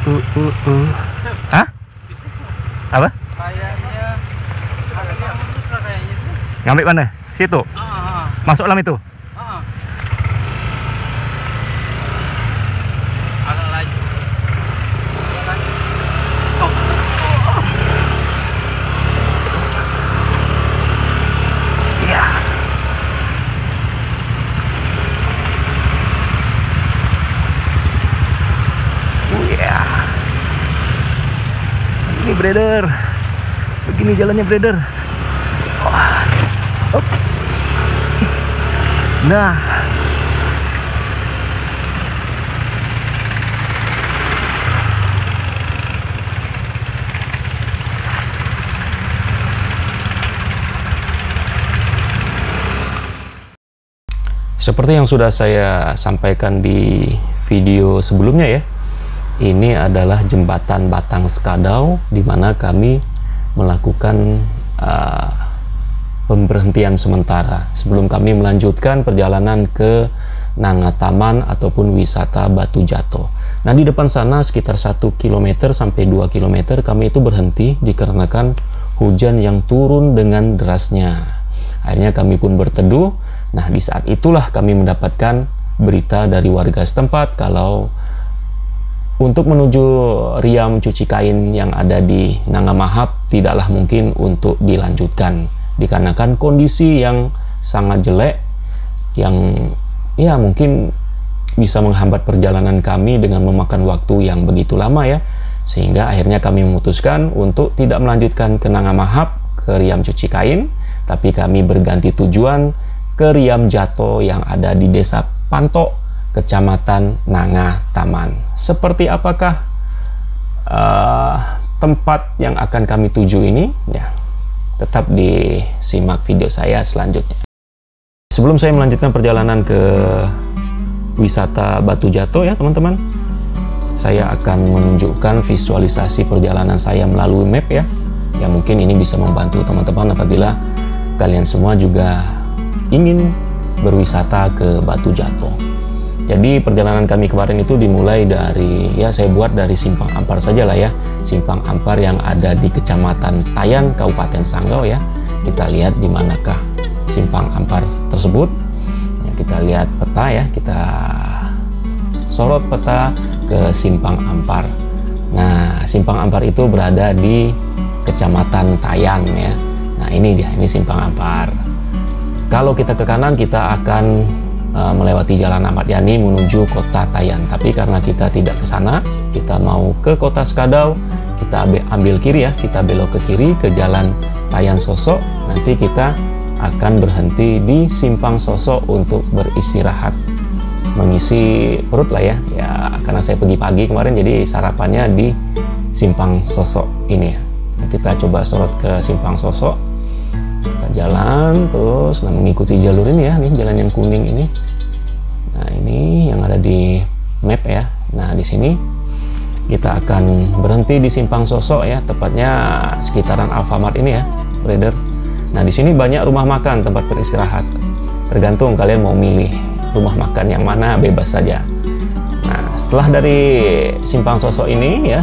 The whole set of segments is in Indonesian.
Hah? Apa? Kayaknya ada yang lurus lah kayaknya tuh. Ngambil mana? Situ. Masuk dalam itu. Agak laju. Iya. Iya. Ini brother. Begini jalannya brother. Hop. Nah. Seperti yang sudah saya sampaikan di video sebelumnya ya, ini adalah jembatan Batang Sekadau di mana kami melakukan pemberhentian sementara sebelum kami melanjutkan perjalanan ke Nangataman ataupun wisata Batu Jato. Nah, di depan sana sekitar 1 km sampai 2 km kami itu berhenti dikarenakan hujan yang turun dengan derasnya. Akhirnya kami pun berteduh. Nah, di saat itulah kami mendapatkan berita dari warga setempat kalau untuk menuju Riam Cuci Kain yang ada di Nangamahap tidaklah mungkin untuk dilanjutkan dikarenakan kondisi yang sangat jelek yang ya mungkin bisa menghambat perjalanan kami dengan memakan waktu yang begitu lama ya, sehingga akhirnya kami memutuskan untuk tidak melanjutkan ke Nangamahap ke Riam Cuci Kain, tapi kami berganti tujuan ke Riam Jato yang ada di Desa Pantok, Kecamatan Nangataman. Seperti apakah tempat yang akan kami tuju ini? Ya, tetap disimak video saya selanjutnya. Sebelum saya melanjutkan perjalanan ke wisata Batu Jato ya teman-teman, saya akan menunjukkan visualisasi perjalanan saya melalui map ya, yang mungkin ini bisa membantu teman-teman apabila kalian semua juga ingin berwisata ke Batu Jato. Jadi perjalanan kami kemarin itu dimulai dari, ya saya buat dari Simpang Ampar saja lah ya, Simpang Ampar yang ada di Kecamatan Tayan, Kabupaten Sanggau ya. Kita lihat di manakah Simpang Ampar tersebut. Ya, kita lihat peta ya, kita sorot peta ke Simpang Ampar. Nah, Simpang Ampar itu berada di Kecamatan Tayan ya. Nah, ini dia, ini Simpang Ampar. Kalau kita ke kanan kita akan melewati Jalan Ahmad Yani menuju kota Tayan. Tapi karena kita tidak ke sana, kita mau ke kota Sekadau, kita ambil kiri ya, kita belok ke kiri ke Jalan Tayan Sosok. Nanti kita akan berhenti di Simpang Sosok untuk beristirahat, mengisi perut lah ya. Ya karena saya pergi pagi kemarin, jadi sarapannya di Simpang Sosok ini ya. Nah, kita coba sorot ke Simpang Sosok. Kita jalan terus, nah mengikuti jalur ini ya, nih jalan yang kuning ini. Nah ini yang ada di map ya. Nah di sini kita akan berhenti di Simpang Sosok ya, tepatnya sekitaran Alfamart ini ya, brother. Nah di sini banyak rumah makan, tempat beristirahat. Tergantung kalian mau milih rumah makan yang mana, bebas saja. Nah setelah dari Simpang Sosok ini ya,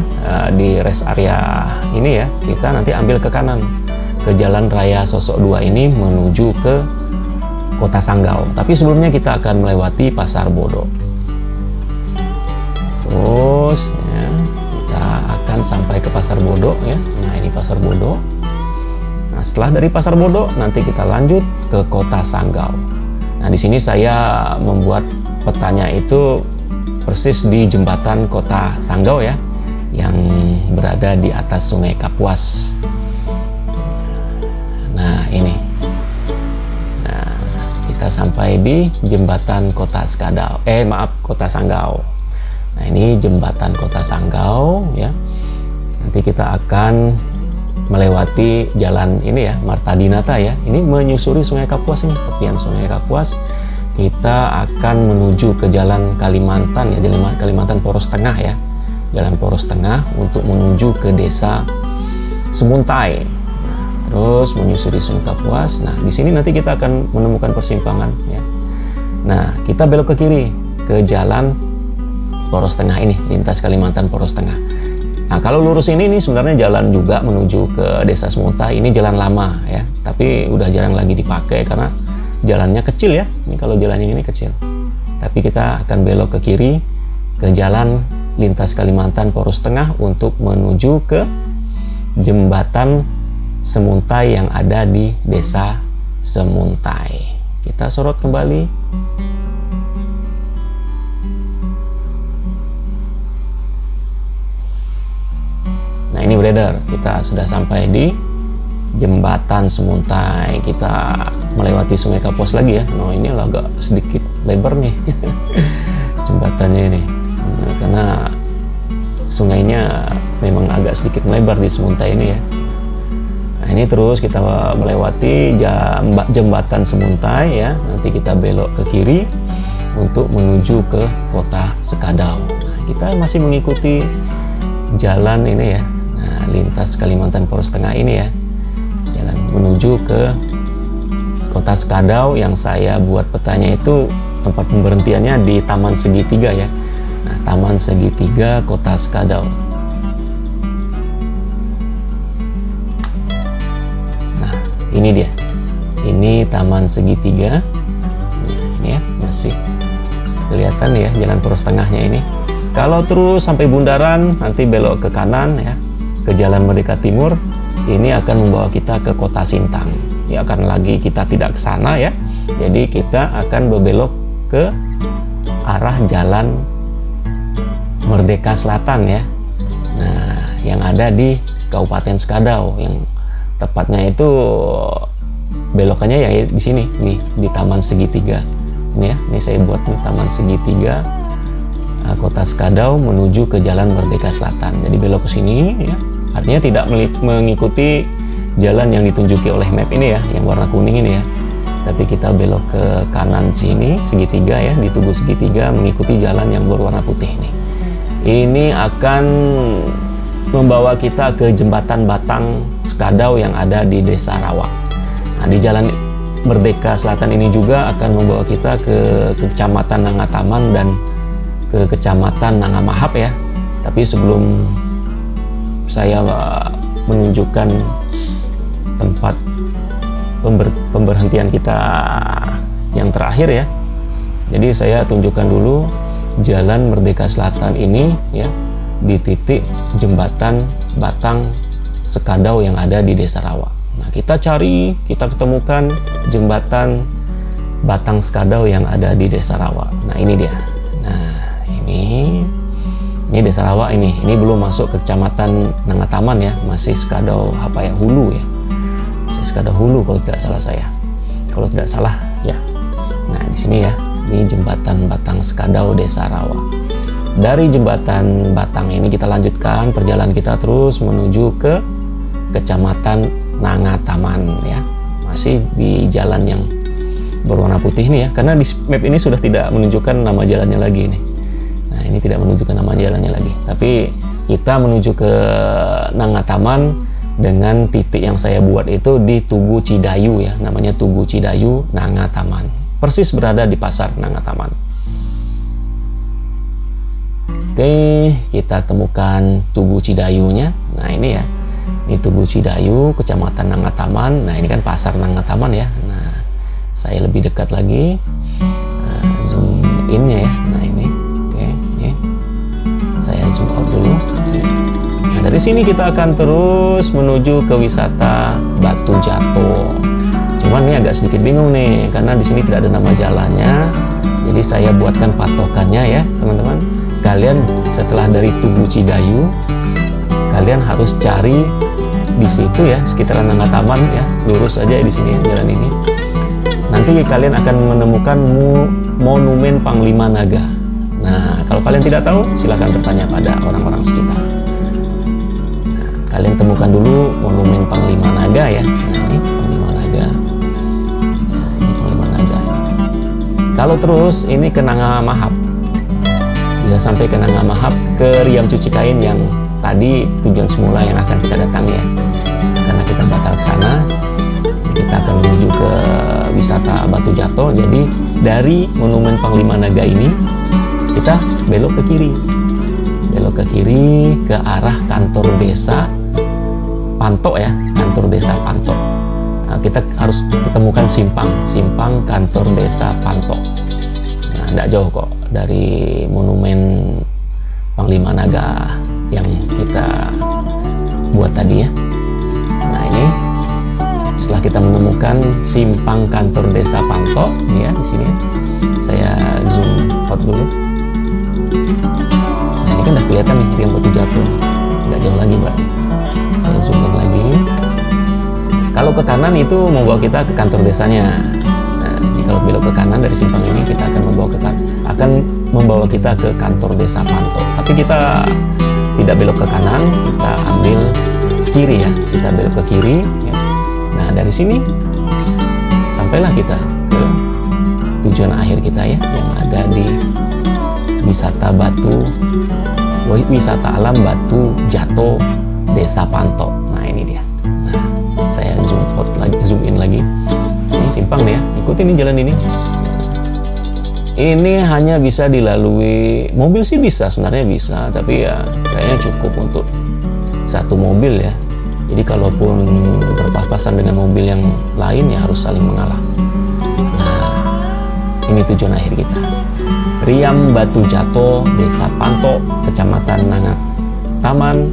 di rest area ini ya, kita nanti ambil ke kanan ke Jalan Raya Sosok 2 ini menuju ke Kota Sanggau. Tapi sebelumnya kita akan melewati Pasar Bodo. Terus ya, kita akan sampai ke Pasar Bodo ya. Nah ini Pasar Bodo. Nah setelah dari Pasar Bodo nanti kita lanjut ke Kota Sanggau. Nah di sini saya membuat petanya itu persis di jembatan Kota Sanggau ya, yang berada di atas Sungai Kapuas. Nah ini, nah kita sampai di jembatan Kota Sekadau, Kota Sanggau. Nah ini jembatan Kota Sanggau ya. Nanti kita akan melewati jalan ini ya, Marta Dinata ya. Ini menyusuri Sungai Kapuas ini, tepian Sungai Kapuas. Kita akan menuju ke Jalan Kalimantan ya, Jalan Kalimantan Poros Tengah ya, Jalan Poros Tengah untuk menuju ke Desa Semuntai. Terus menyusuri Sungai Kapuas. Nah, di sini nanti kita akan menemukan persimpangan ya. Nah, kita belok ke kiri ke Jalan Poros Tengah ini, lintas Kalimantan Poros Tengah. Nah, kalau lurus ini sebenarnya jalan juga menuju ke Desa Semuntai. Ini jalan lama ya, tapi udah jarang lagi dipakai karena jalannya kecil ya. Ini kalau jalan ini kecil. Tapi kita akan belok ke kiri ke jalan lintas Kalimantan Poros Tengah untuk menuju ke jembatan Semuntai yang ada di Desa Semuntai. Kita sorot kembali. Nah, ini brother, kita sudah sampai di jembatan Semuntai. Kita melewati Sungai Kapos lagi ya. Nah, ini agak sedikit lebar nih jembatannya ini. Nah, karena sungainya memang agak sedikit melebar di Semuntai ini ya. Nah, ini terus kita melewati jembatan Semuntai ya. Nanti kita belok ke kiri untuk menuju ke kota Sekadau. Nah, kita masih mengikuti jalan ini ya. Nah, lintas Kalimantan Poros Tengah ini ya. Jalan menuju ke kota Sekadau yang saya buat petanya itu tempat pemberhentiannya di Taman Segitiga ya. Nah, Taman Segitiga Kota Sekadau. Nah, ini dia. Ini Taman Segitiga. Nah, ini ya, masih kelihatan ya jalan Poros Tengahnya ini. Kalau terus sampai bundaran, nanti belok ke kanan ya, ke Jalan Merdeka Timur. Ini akan membawa kita ke Kota Sintang. Ya, akan lagi kita tidak ke sana ya. Jadi kita akan berbelok ke arah Jalan Merdeka Selatan ya. Nah, yang ada di Kabupaten Sekadau, yang tepatnya itu belokannya ya di sini nih, di Taman Segitiga. Ini ya, ini saya buat nih Taman Segitiga Kota Sekadau menuju ke Jalan Merdeka Selatan. Jadi belok ke sini ya. Artinya tidak mengikuti jalan yang ditunjuki oleh map ini ya, yang warna kuning ini ya. Tapi kita belok ke kanan sini, segitiga ya, di Tugu Segitiga, mengikuti jalan yang berwarna putih ini. Ini akan membawa kita ke jembatan Batang Sekadau yang ada di Desa Rawa. Nah, di Jalan Merdeka Selatan ini juga akan membawa kita ke Kecamatan Nangataman dan ke Kecamatan Nangamahap ya. Tapi sebelum saya menunjukkan tempat pemberhentian kita yang terakhir ya, jadi saya tunjukkan dulu Jalan Merdeka Selatan ini ya, di titik jembatan Batang Sekadau yang ada di Desa Rawa. Nah, kita cari, kita ketemukan jembatan Batang Sekadau yang ada di Desa Rawa. Nah, ini dia. Nah, ini Desa Rawa ini belum masuk ke Kecamatan Nangataman ya, masih Sekadau apa ya, Hulu ya. Sekadau Hulu kalau tidak salah saya. Kalau tidak salah ya. Nah, di sini ya, ini jembatan Batang Sekadau Desa Rawa. Dari jembatan Batang ini kita lanjutkan perjalanan kita terus menuju ke Kecamatan Nangataman ya. Masih di jalan yang berwarna putih ini ya, karena di map ini sudah tidak menunjukkan nama jalannya lagi nih. Nah, ini tidak menunjukkan nama jalannya lagi. Tapi kita menuju ke Nangataman dengan titik yang saya buat itu di Tugu Cidayu ya, namanya Tugu Cidayu Nangataman, persis berada di pasar Nangataman. Oke, kita temukan Tugu Cidayunya. Nah, ini ya, ini Tugu Cidayu, Kecamatan Nangataman. Nah, ini kan pasar Nangataman ya. Nah, saya lebih dekat lagi, zoom innya ya. Nah, ini oke, ini saya zoom out dulu. Nah, dari sini kita akan terus menuju ke wisata Batu Jatuh. Cuman ini agak sedikit bingung nih, karena di sini tidak ada nama jalannya. Jadi saya buatkan patokannya ya, teman-teman. Kalian setelah dari Tugu Cidayu, kalian harus cari di situ ya, sekitaran Nangataman ya, lurus aja di sini ya, jalan ini. Nanti kalian akan menemukan Monumen Panglima Naga. Nah, kalau kalian tidak tahu, silahkan bertanya pada orang-orang sekitar. Kalian temukan dulu Monumen Panglima Naga ya. Nah, ini Panglima Naga. Nah, ini Panglima Naga. Kalau terus ini ke Nangamahap, bisa sampai ke Nangamahap, ke Riam Cuci Kain yang tadi tujuan semula yang akan kita datangi ya. Karena kita batal ke sana, kita akan menuju ke wisata Batu Jatuh. Jadi dari Monumen Panglima Naga ini kita belok ke kiri. Belok ke kiri ke arah kantor desa Pantok ya, kantor desa Pantok. Nah, kita harus ketemukan simpang kantor desa Pantok. Nah, tidak jauh kok dari monumen Panglima Naga yang kita buat tadi ya. Nah, ini setelah kita menemukan simpang kantor desa Pantok, ya di sini ya. Saya zoom out dulu. Nah, ini kan udah kelihatan nih Riam Batu Jatuh, nggak jauh lagi berarti. Saya zoom in lagi. Kalau ke kanan itu membawa kita ke kantor desanya. Nah, ini kalau belok ke kanan dari simpang ini kita akan membawa kita ke kantor desa Pantok. Tapi kita tidak belok ke kanan, kita ambil kiri ya. Kita belok ke kiri. Ya. Nah, dari sini sampailah kita ke tujuan akhir kita ya, yang ada di wisata alam Batu Jatuh Desa Pantok. Nah, ini dia. Nah, saya zoom in lagi. Ini simpang deh ya. Ikutin nih jalan ini. Ini hanya bisa dilalui mobil sih, bisa sebenarnya bisa, tapi ya kayaknya cukup untuk satu mobil ya. Jadi kalaupun berpapasan dengan mobil yang lain ya harus saling mengalah. Nah, ini tujuan akhir kita. Riam Batu Jatuh, Desa Pantok, Kecamatan Nangat Taman,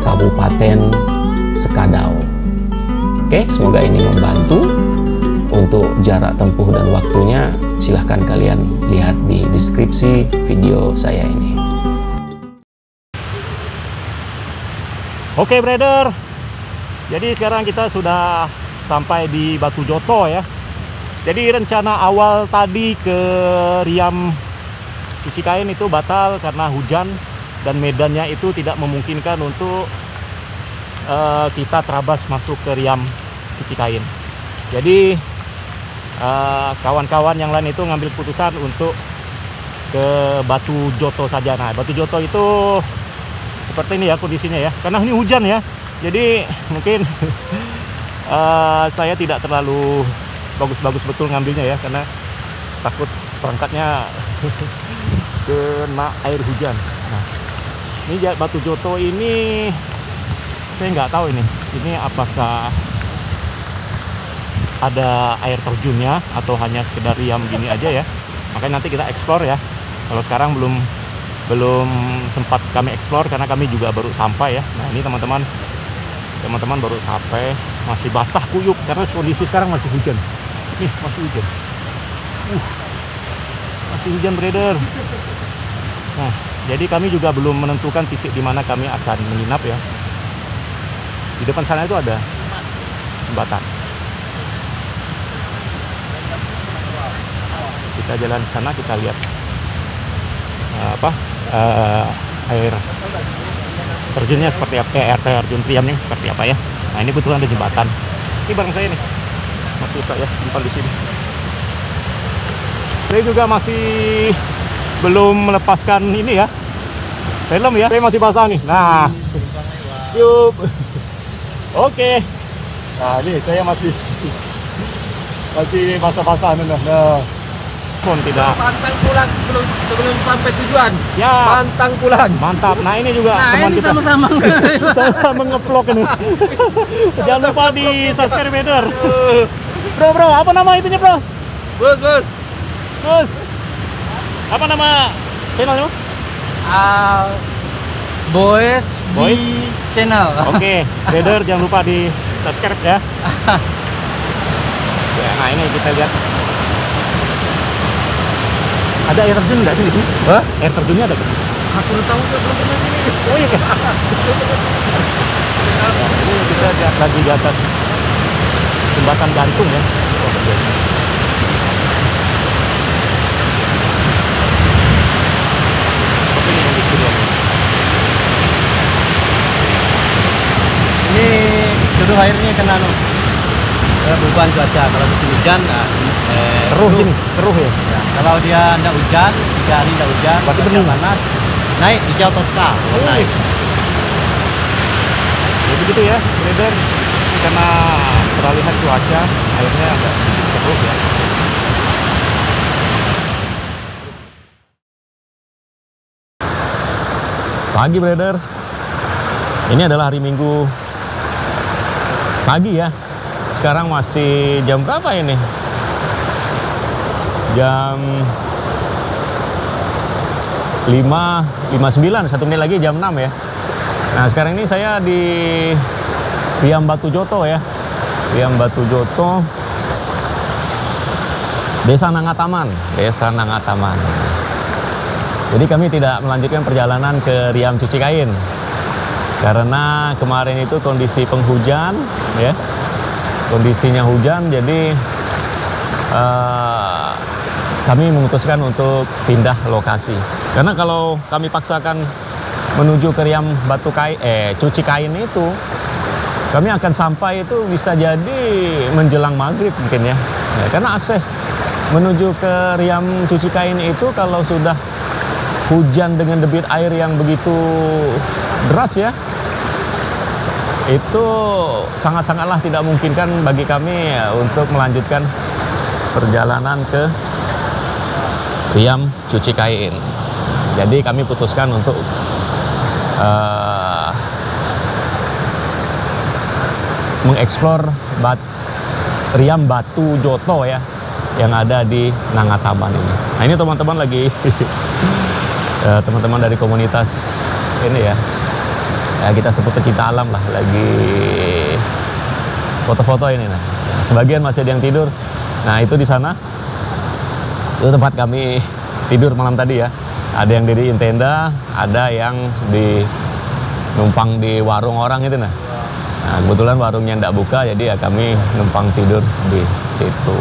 Kabupaten Sekadau. Oke, semoga ini membantu. Untuk jarak tempuh dan waktunya, silahkan kalian lihat di deskripsi video saya ini. Oke, brother. Jadi sekarang kita sudah sampai di Batu Jatuh ya. Jadi rencana awal tadi ke Riam Cuci Kain itu batal karena hujan dan medannya itu tidak memungkinkan untuk kita terabas masuk ke Riam Cuci Kain. Jadi kawan-kawan yang lain itu ngambil keputusan untuk ke Batu Jatuh saja. Nah, Batu Jatuh itu seperti ini ya kondisinya ya, karena ini hujan ya. Jadi mungkin saya tidak terlalu bagus-bagus betul ngambilnya ya, karena takut perangkatnya kena air hujan. Nah, ini Batu Jatuh ini saya nggak tahu ini apakah ada air terjunnya atau hanya sekedar riam gini aja ya. Makanya nanti kita explore ya. Kalau sekarang belum sempat kami explore karena kami juga baru sampai ya. Nah, ini teman-teman baru sampai, masih basah kuyup karena kondisi sekarang masih hujan. Nih, masih hujan. Masih hujan, brother. Nah, jadi kami juga belum menentukan titik di mana kami akan menginap ya. Di depan sana itu ada jembatan. Kita jalan ke sana, kita lihat air terjunnya seperti apa, air terjun Riamnya seperti apa ya. Nah, ini kebetulan ada jembatan. Ini bareng saya nih, masih bisa ya simpan di sini. Saya juga masih belum melepaskan ini ya, film ya. Saya masih basah nih. Nah, yuk. Oke. Nah, ini saya masih basah-basah nih. Nah. Tidak pantang pulang sebelum sampai tujuan ya, pantang pulang, mantap. Nah, ini juga teman ini kita sama nge-vlog ini. Jangan lupa di subscribe, brother. Bro, apa nama itunya, bro? Bus. Apa nama channelnya? Boys Channel. Oke, brother, jangan lupa di subscribe ya. Ya, nah ini kita lihat. Ada air terjun nggak sih di sini? Hah? Air terjunnya ada nggak? Aku udah tahu belum pernah sini. Oh iya kan? Ini kita lihat lagi di atas jembatan gantung ya. Ini duduk airnya kena perubahan cuaca. Kalau musim hujan, Keruh ya. kalau dia tidak hujan, 3 hari tidak hujan, berarti bening, panas, naik hijau toska. Naik. Jadi gitu ya, brother. Karena peralihan cuaca, airnya agak keruh ya. Pagi, brother. Ini adalah hari Minggu pagi ya. Sekarang masih jam berapa ini? Jam 5.59, 1 menit lagi jam 6 ya. Nah, sekarang ini saya di Riam Batu Joto ya. Riam Batu Joto, Desa Nangataman, Desa Nangataman. Jadi kami tidak melanjutkan perjalanan ke Riam Cuci Kain karena kemarin itu kondisi penghujan ya, kondisinya hujan, jadi kami memutuskan untuk pindah lokasi. Karena kalau kami paksakan menuju ke Riam Batu Kain, Cuci Kain itu, kami akan sampai itu bisa jadi menjelang maghrib mungkin ya. Karena akses menuju ke Riam Cuci Kain itu kalau sudah hujan dengan debit air yang begitu deras ya, itu sangat-sangatlah tidak memungkinkan bagi kami ya, untuk melanjutkan perjalanan ke Riam Cuci Kain. Jadi kami putuskan untuk mengeksplor Riam Batu Joto ya, yang ada di Nangataman ini. Nah, ini teman-teman lagi teman-teman dari komunitas ini ya, kita sebut pecinta alam lah, lagi foto-foto ini. Nah, sebagian masih ada yang tidur. Nah, itu di sana itu tempat kami tidur malam tadi ya. Ada yang diriin tenda, ada yang numpang di warung orang itu. Nah, kebetulan warungnya tidak buka, jadi ya kami numpang tidur di situ.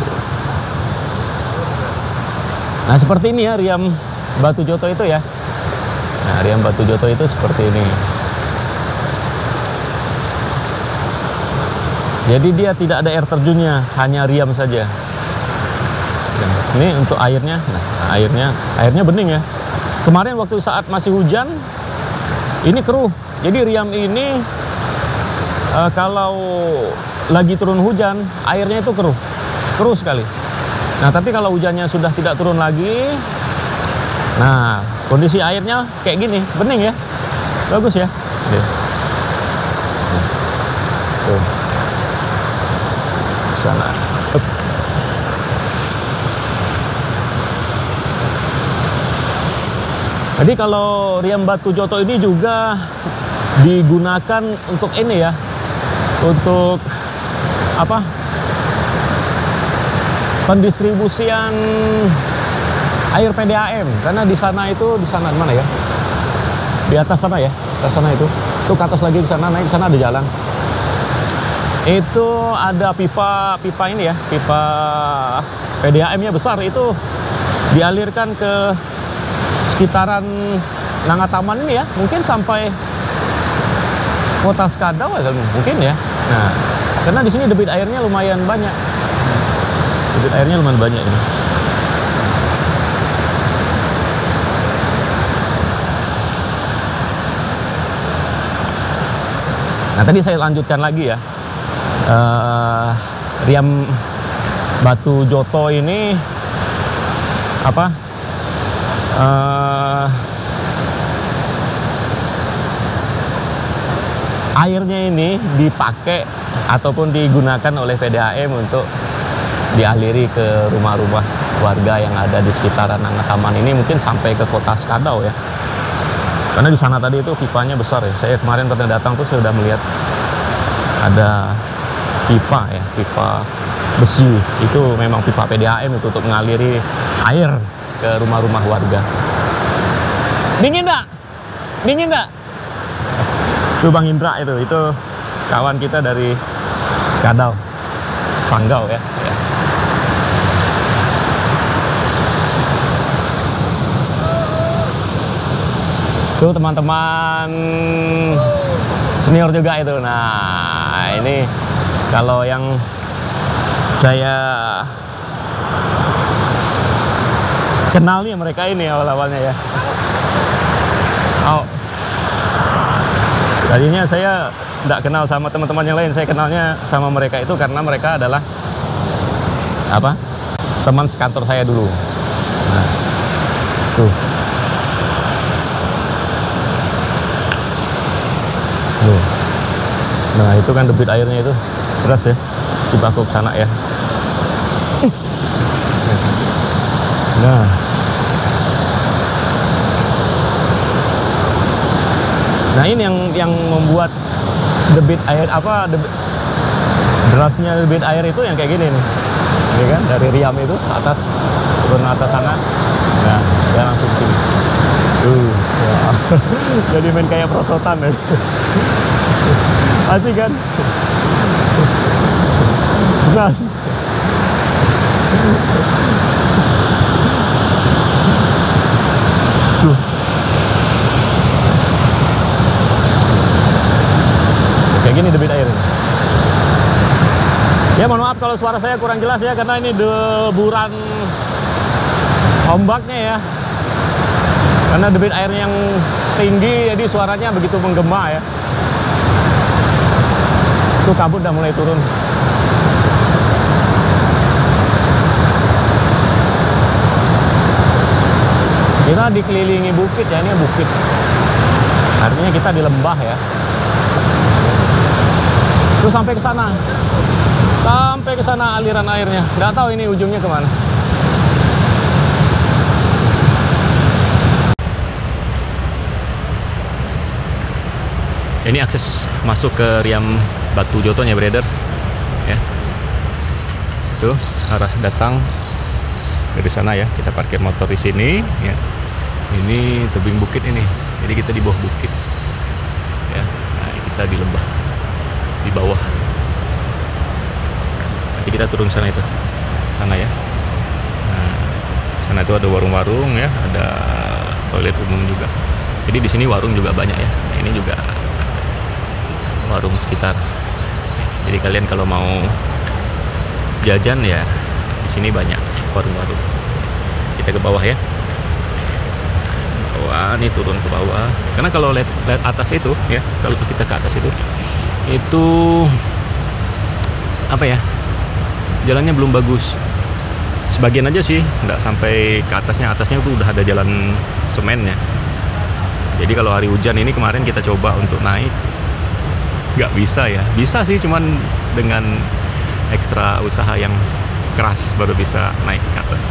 Nah, seperti ini ya Riam Batu Joto itu ya. Nah, Riam Batu Joto itu seperti ini. Jadi dia tidak ada air terjunnya, hanya riam saja. Nah, ini untuk airnya. Nah, airnya bening ya. Kemarin waktu saat masih hujan, ini keruh. Jadi Riam ini kalau lagi turun hujan, airnya itu keruh sekali. Nah, tapi kalau hujannya sudah tidak turun lagi, nah kondisi airnya kayak gini, bening ya, bagus ya. Tuh, sana. Jadi kalau Riam Batu Joto ini juga digunakan untuk ini ya, untuk apa? Pendistribusian air PDAM, karena di sana mana ya? Di atas sana ya, atas sana itu. Tuh ke atas lagi di sana, naik di sana ada jalan. Itu ada pipa ini ya, pipa PDAM-nya besar, itu dialirkan ke sekitaran Nangataman ini ya, mungkin sampai Kota Skadau ya, mungkin ya. Nah, karena di sini debit airnya lumayan banyak. Debit airnya lumayan banyak ini. Nah, tadi saya lanjutkan lagi ya. Riam Batu Joto ini apa? Airnya ini dipakai ataupun digunakan oleh PDAM untuk dialiri ke rumah-rumah warga yang ada di sekitaran Nangataman ini, mungkin sampai ke Kota Skadau ya. Karena di sana tadi itu pipanya besar ya. Saya kemarin pernah datang tuh saya sudah melihat ada pipa ya, pipa besi. Itu memang pipa PDAM itu untuk mengaliri air ke rumah-rumah warga. Dingin enggak? Dingin enggak? Itu Bang Indra itu kawan kita dari Skadau, Sanggau ya. Itu teman-teman senior juga itu. Nah, ini kalau yang saya kenal nih mereka ini awal-awalnya ya. Tadinya saya tidak kenal sama teman-teman yang lain, saya kenalnya sama mereka itu karena mereka adalah apa? Teman sekantor saya dulu. Nah, tuh. Nih. Nah itu kan debit airnya itu deras ya, Cibakuk sana ya. Nah ini yang membuat debit air derasnya debit air itu yang kayak gini nih, ya kan, dari Riam itu atas turun atas sana, nah dia langsung ke sini. Ya. Jadi main kayak perosotan ya. Asik kan? Jelas. Kayak gini debit air. Ya mohon maaf kalau suara saya kurang jelas ya, karena ini deburan ombaknya ya. Karena debit airnya yang tinggi, jadi suaranya begitu menggema ya. Tuh kabut udah mulai turun. Kita dikelilingi bukit ya, ini bukit. Artinya kita di lembah ya. Terus sampai ke sana. Sampai ke sana aliran airnya. Nggak tahu ini ujungnya kemana. Ini akses masuk ke Riam Batu Jotonya, brother. Ya. Itu arah datang dari sana ya. Kita parkir motor di sini ya. Ini tebing bukit ini. Jadi kita di bawah bukit. Ya. Nah, kita di lembah. Di bawah. Nanti kita turun sana itu. Sana ya. Nah, sana itu ada warung-warung ya, ada toilet umum juga. Jadi di sini warung juga banyak ya. Nah, ini juga warung sekitar. Jadi kalian kalau mau jajan ya di sini banyak warung-warung. Kita ke bawah ya. Bawah nih, turun ke bawah. Karena kalau lihat atas itu ya, kalau kita ke atas itu apa ya? Jalannya belum bagus. Sebagian aja sih, nggak sampai ke atasnya. Atasnya tuh udah ada jalan semennya. Jadi kalau hari hujan ini kemarin kita coba untuk naik, nggak bisa ya. Bisa sih, cuman dengan ekstra usaha yang keras baru bisa naik ke atas.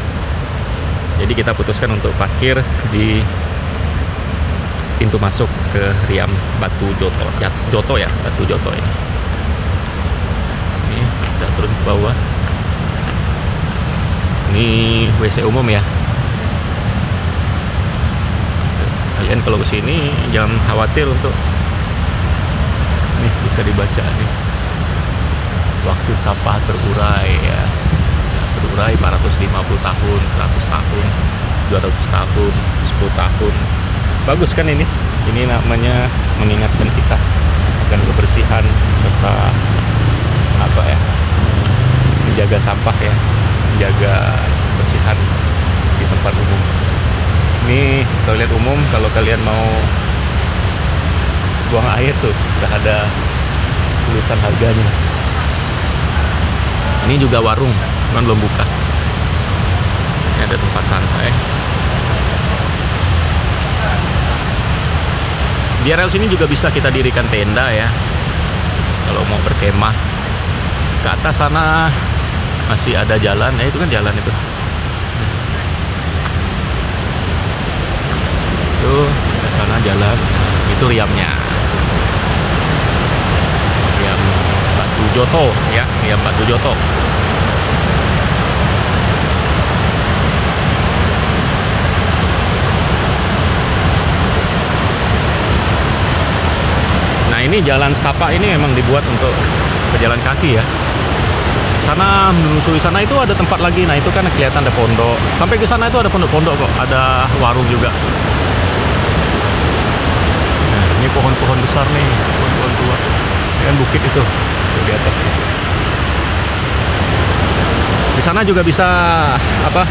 Jadi kita putuskan untuk parkir di pintu masuk ke Riam Batu Joto. Joto ya, Batu Joto ini. Ini kita turun ke bawah. Ini WC umum ya. Kalian kalau kesini jangan khawatir untuk nih, bisa dibaca nih, waktu sampah terurai ya, terurai 450 tahun, 100 tahun, 200 tahun, 10 tahun. Bagus kan ini namanya mengingatkan kita akan kebersihan serta apa ya, menjaga sampah ya, menjaga kebersihan di tempat umum. Ini toilet umum, kalau kalian mau buang air tuh udah ada tulisan harganya. Ini juga warung, cuman belum buka. Ini ada tempat santai. Di area sini juga bisa kita dirikan tenda ya, kalau mau berkemah. Ke atas sana masih ada jalan, itu kan jalan itu. Tuh, ke sana jalan. Itu Riamnya. Riam Batu Joto ya, Riam Batu Joto. Nah ini jalan setapak ini memang dibuat untuk pejalan kaki ya. Sana menyusuri sana itu ada tempat lagi. Nah itu kan kelihatan ada pondok. Sampai ke sana itu ada pondok-pondok kok, ada warung juga. Nah ini pohon-pohon besar nih, pohon-pohon tua. Dan bukit itu di atas itu. Di sana juga bisa apa?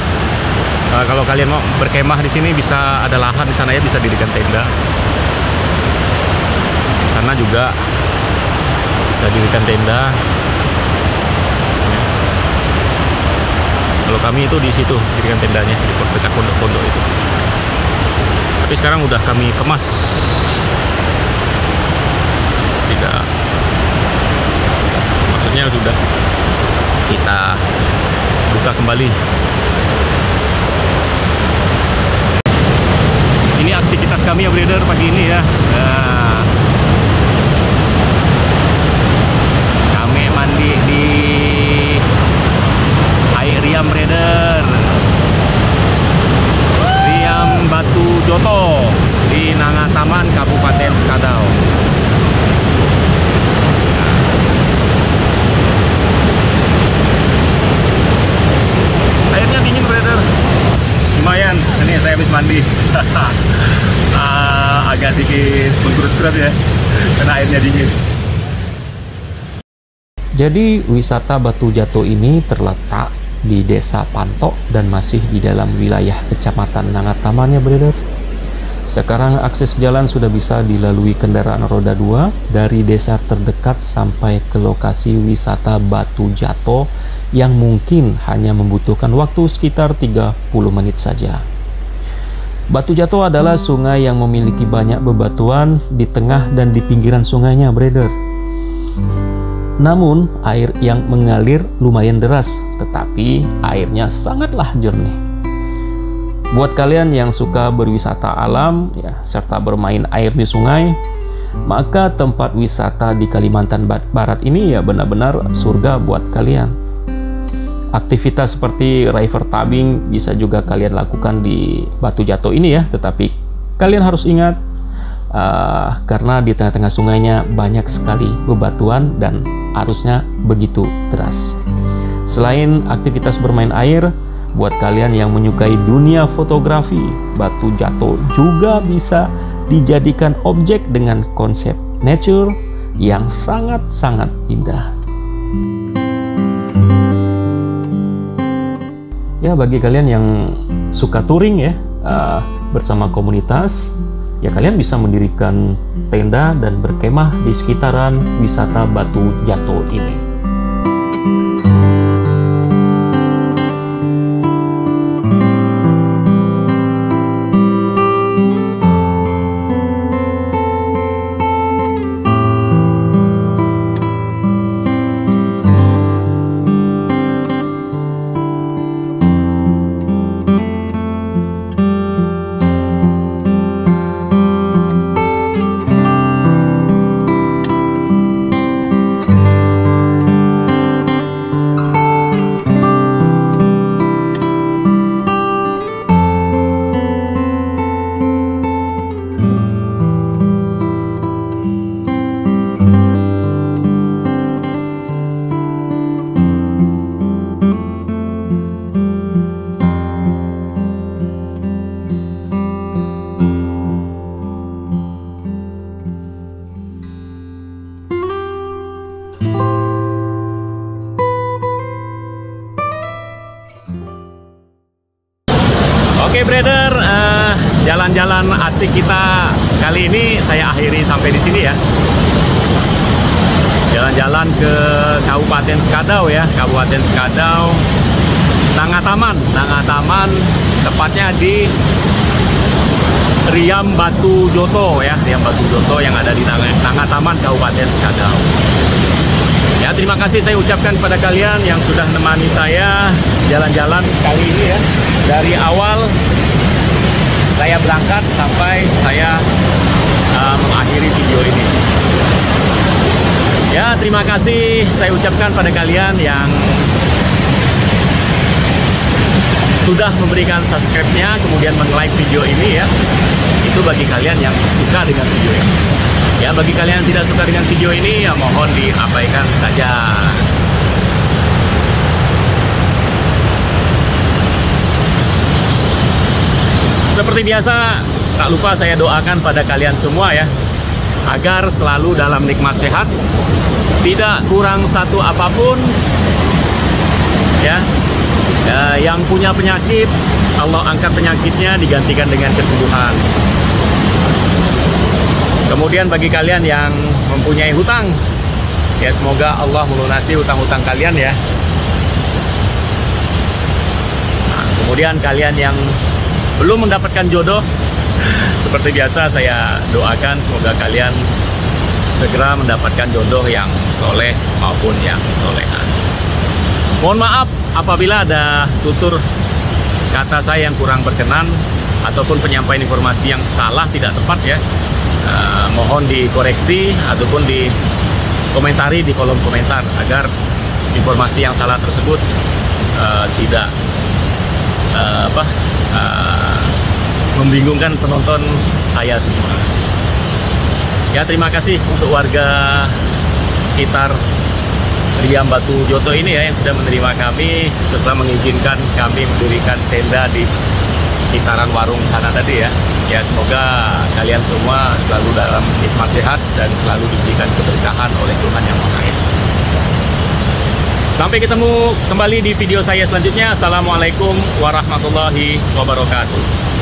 Kalau kalian mau berkemah di sini bisa ada lahan di sana ya, bisa dirikan tenda. Di sana juga bisa dirikan tenda. Kalau kami itu di situ dirikan tendanya di dekat pondok-pondok itu. Tapi sekarang udah kami kemas. sudah kita buka kembali. Ini aktivitas kami ya breeder pagi ini ya. Nah, kami mandi di air Riam breeder, Riam Batu Joto di Nangataman, Kabupaten Skadau. Airnya dingin breeder, lumayan. Ini saya habis mandi. Agak sedikit mengkurut-kurut ya, karena airnya dingin. Jadi wisata Batu Jato ini terletak di Desa Pantok dan masih di dalam wilayah Kecamatan Nangataman ya breeder. Sekarang akses jalan sudah bisa dilalui kendaraan roda 2 dari desa terdekat sampai ke lokasi wisata Batu Jato yang mungkin hanya membutuhkan waktu sekitar 30 menit saja. Batu Jato adalah sungai yang memiliki banyak bebatuan di tengah dan di pinggiran sungainya breeder. Namun air yang mengalir lumayan deras, tetapi airnya sangatlah jernih. Buat kalian yang suka berwisata alam ya, serta bermain air di sungai, maka tempat wisata di Kalimantan Barat ini ya benar-benar surga buat kalian. Aktivitas seperti river tubing bisa juga kalian lakukan di Batu Jato ini ya, tetapi kalian harus ingat karena di tengah-tengah sungainya banyak sekali bebatuan dan arusnya begitu deras. Selain aktivitas bermain air, buat kalian yang menyukai dunia fotografi, Batu Jato juga bisa dijadikan objek dengan konsep nature yang sangat-sangat indah. Ya, bagi kalian yang suka touring ya bersama komunitas, ya kalian bisa mendirikan tenda dan berkemah di sekitaran wisata Batu Jato ini. Oke breeder, jalan-jalan asik kita kali ini saya akhiri sampai di sini ya. Jalan-jalan ke Kabupaten Skadau ya, Kabupaten Skadau, Nangataman, tepatnya di Riam Batu Joto ya, Riam Batu Joto yang ada di Nangataman, Kabupaten Skadau. Ya, terima kasih saya ucapkan kepada kalian yang sudah menemani saya jalan-jalan kali ini ya. Dari awal saya berangkat sampai saya mengakhiri video ini. Ya, terima kasih saya ucapkan pada kalian yang sudah memberikan subscribe-nya, kemudian men-like video ini ya. Itu bagi kalian yang suka dengan video ini. Ya, bagi kalian yang tidak suka dengan video ini, ya mohon diabaikan saja. Seperti biasa, tak lupa saya doakan pada kalian semua ya, agar selalu dalam nikmat sehat, tidak kurang satu apapun ya. Yang punya penyakit, Allah angkat penyakitnya, digantikan dengan kesembuhan. Kemudian bagi kalian yang mempunyai hutang, ya semoga Allah melunasi hutang-hutang kalian ya. Nah, kemudian kalian yang belum mendapatkan jodoh, seperti biasa saya doakan semoga kalian segera mendapatkan jodoh yang soleh maupun yang soleha. Mohon maaf apabila ada tutur kata saya yang kurang berkenan ataupun penyampaian informasi yang salah, tidak tepat ya. Mohon dikoreksi ataupun dikomentari di kolom komentar agar informasi yang salah tersebut tidak membingungkan penonton saya semua. Ya, terima kasih untuk warga sekitar Riam Batu Joto ini ya yang sudah menerima kami serta mengizinkan kami mendirikan tenda di sekitaran warung sana tadi ya. Ya, semoga kalian semua selalu dalam nikmat sehat dan selalu diberikan keberkahan oleh Tuhan Yang Maha Esa. Sampai ketemu kembali di video saya selanjutnya. Assalamualaikum warahmatullahi wabarakatuh.